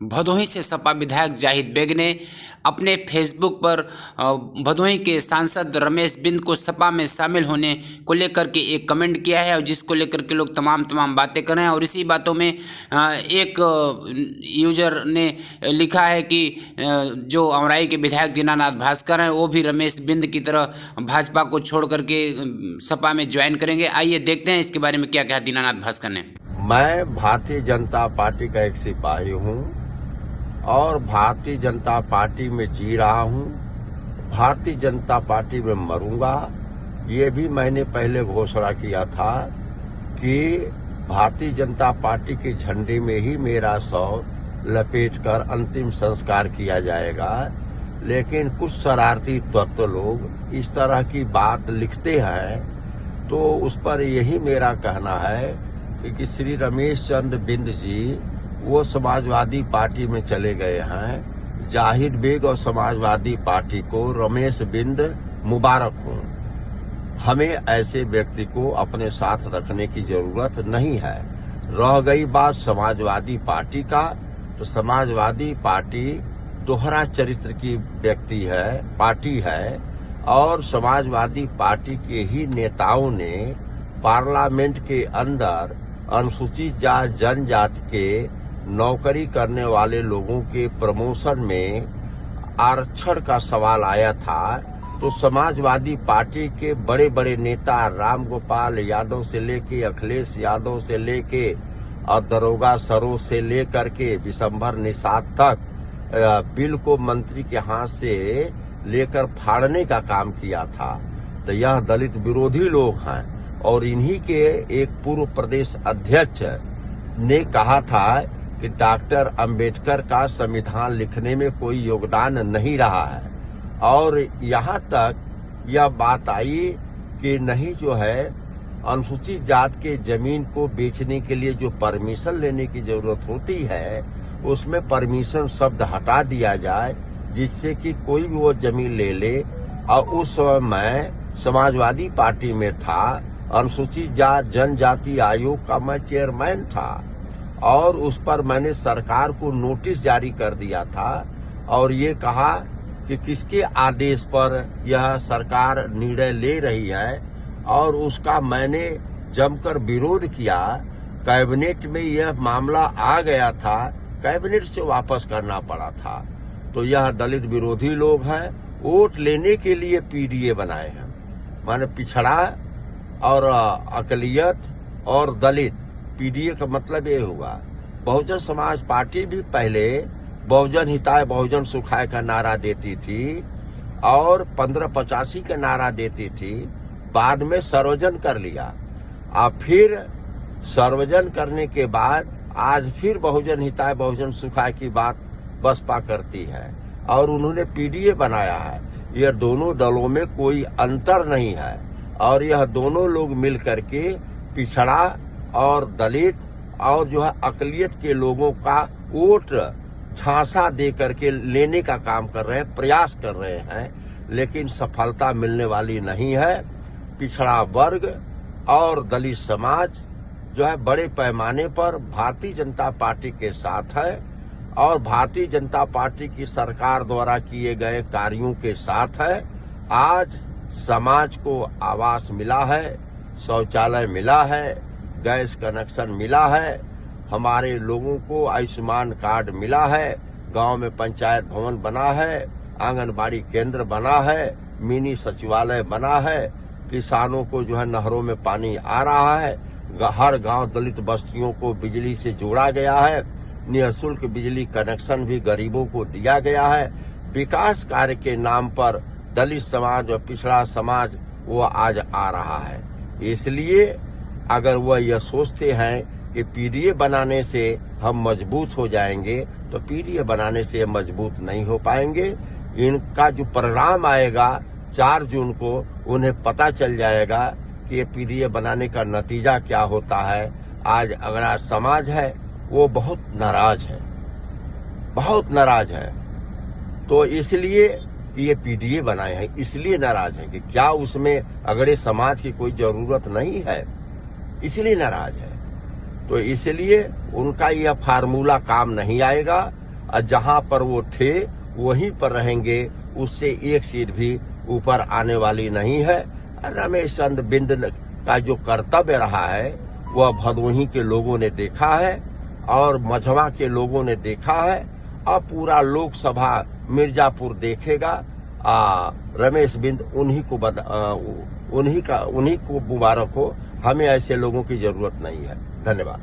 भदोही से सपा विधायक जाहिद बेग ने अपने फेसबुक पर भदोही के सांसद रमेश बिंद को सपा में शामिल होने को लेकर के एक कमेंट किया है और जिसको लेकर के लोग तमाम बातें कर रहे हैं। और इसी बातों में एक यूजर ने लिखा है कि जो अमराई के विधायक दीनानाथ भास्कर हैं वो भी रमेश बिंद की तरह भाजपा को छोड़ करके सपा में ज्वाइन करेंगे। आइए देखते हैं इसके बारे में क्या कहा दीनानाथ भास्कर ने। मैं भारतीय जनता पार्टी का एक सिपाही हूं और भारतीय जनता पार्टी में जी रहा हूं, भारतीय जनता पार्टी में मरूंगा। ये भी मैंने पहले घोषणा किया था कि भारतीय जनता पार्टी के झंडे में ही मेरा शव लपेटकर अंतिम संस्कार किया जाएगा। लेकिन कुछ शरारती तत्व लोग इस तरह की बात लिखते हैं, तो उस पर यही मेरा कहना है कि श्री रमेश चंद्र बिंद जी वो समाजवादी पार्टी में चले गए हैं। जाहिद बेग और समाजवादी पार्टी को रमेश बिंद मुबारक हो। हमें ऐसे व्यक्ति को अपने साथ रखने की जरूरत नहीं है। रह गई बात समाजवादी पार्टी का, तो समाजवादी पार्टी दोहरा चरित्र की पार्टी है और समाजवादी पार्टी के ही नेताओं ने पार्लियामेंट के अंदर अनुसूचित जाति जनजाति के नौकरी करने वाले लोगों के प्रमोशन में आरक्षण का सवाल आया था, तो समाजवादी पार्टी के बड़े बड़े नेता रामगोपाल यादव से लेके अखिलेश यादव से लेके और दरोगा सरोज से लेकर के विशंभर निषाद तक बिल को मंत्री के हाथ से लेकर फाड़ने का काम किया था। तो यह दलित विरोधी लोग हैं और इन्हीं के एक पूर्व प्रदेश अध्यक्ष ने कहा था कि डॉक्टर अंबेडकर का संविधान लिखने में कोई योगदान नहीं रहा है। और यहाँ तक यह बात आई कि नहीं जो है अनुसूचित जाति के जमीन को बेचने के लिए जो परमिशन लेने की जरूरत होती है उसमें परमिशन शब्द हटा दिया जाए, जिससे कि कोई भी वो जमीन ले ले। और उस समय मैं समाजवादी पार्टी में था, अनुसूचित जाति जनजाति आयोग का मैं चेयरमैन था और उस पर मैंने सरकार को नोटिस जारी कर दिया था और ये कहा कि किसके आदेश पर यह सरकार निर्णय ले रही है, और उसका मैंने जमकर विरोध किया। कैबिनेट में यह मामला आ गया था, कैबिनेट से वापस करना पड़ा था। तो यह दलित विरोधी लोग हैं, वोट लेने के लिए पीडीए बनाए हैं। माने पिछड़ा और अकलियत और दलित, पीडीए का मतलब ये हुआ। बहुजन समाज पार्टी भी पहले बहुजन हिताय बहुजन सुखाय का नारा देती थी और 1585 का नारा देती थी, बाद में सर्वजन कर लिया। अब फिर सर्वजन करने के बाद आज फिर बहुजन हिताय बहुजन सुखाय की बात बसपा करती है और उन्होंने पीडीए बनाया है। यह दोनों दलों में कोई अंतर नहीं है और यह दोनों लोग मिल करके पिछड़ा और दलित और जो है अकलियत के लोगों का वोट झांसा दे करके लेने का काम कर रहे हैं, प्रयास कर रहे हैं, लेकिन सफलता मिलने वाली नहीं है। पिछड़ा वर्ग और दलित समाज जो है बड़े पैमाने पर भारतीय जनता पार्टी के साथ है और भारतीय जनता पार्टी की सरकार द्वारा किए गए कार्यों के साथ है। आज समाज को आवास मिला है, शौचालय मिला है, गैस कनेक्शन मिला है, हमारे लोगों को आयुष्मान कार्ड मिला है, गांव में पंचायत भवन बना है, आंगनबाड़ी केंद्र बना है, मिनी सचिवालय बना है, किसानों को जो है नहरों में पानी आ रहा है, हर गांव दलित बस्तियों को बिजली से जोड़ा गया है, निःशुल्क बिजली कनेक्शन भी गरीबों को दिया गया है। विकास कार्य के नाम पर दलित समाज और पिछड़ा समाज वो आज आ रहा है। इसलिए अगर वह यह सोचते हैं कि पीडीए बनाने से हम मजबूत हो जाएंगे, तो पीडीए बनाने से मजबूत नहीं हो पाएंगे। इनका जो परिणाम आएगा 4 जून को उन्हें पता चल जाएगा कि ये पीडीए बनाने का नतीजा क्या होता है। आज अगला समाज है वो बहुत नाराज है, बहुत नाराज है। तो इसलिए ये पीडीए बनाए हैं, इसलिए नाराज है कि क्या उसमें अगड़े समाज की कोई जरूरत नहीं है, इसलिए नाराज है। तो इसलिए उनका यह फार्मूला काम नहीं आएगा और जहां पर वो थे वहीं पर रहेंगे, उससे एक सीट भी ऊपर आने वाली नहीं है। रमेश चंद्र बिंद का जो कर्तव्य रहा है वह भदोही के लोगों ने देखा है और मझवा के लोगों ने देखा है, और पूरा लोकसभा मिर्जापुर देखेगा। रमेश बिंद उन्हीं को मुबारक हो। हमें ऐसे लोगों की जरूरत नहीं है। धन्यवाद।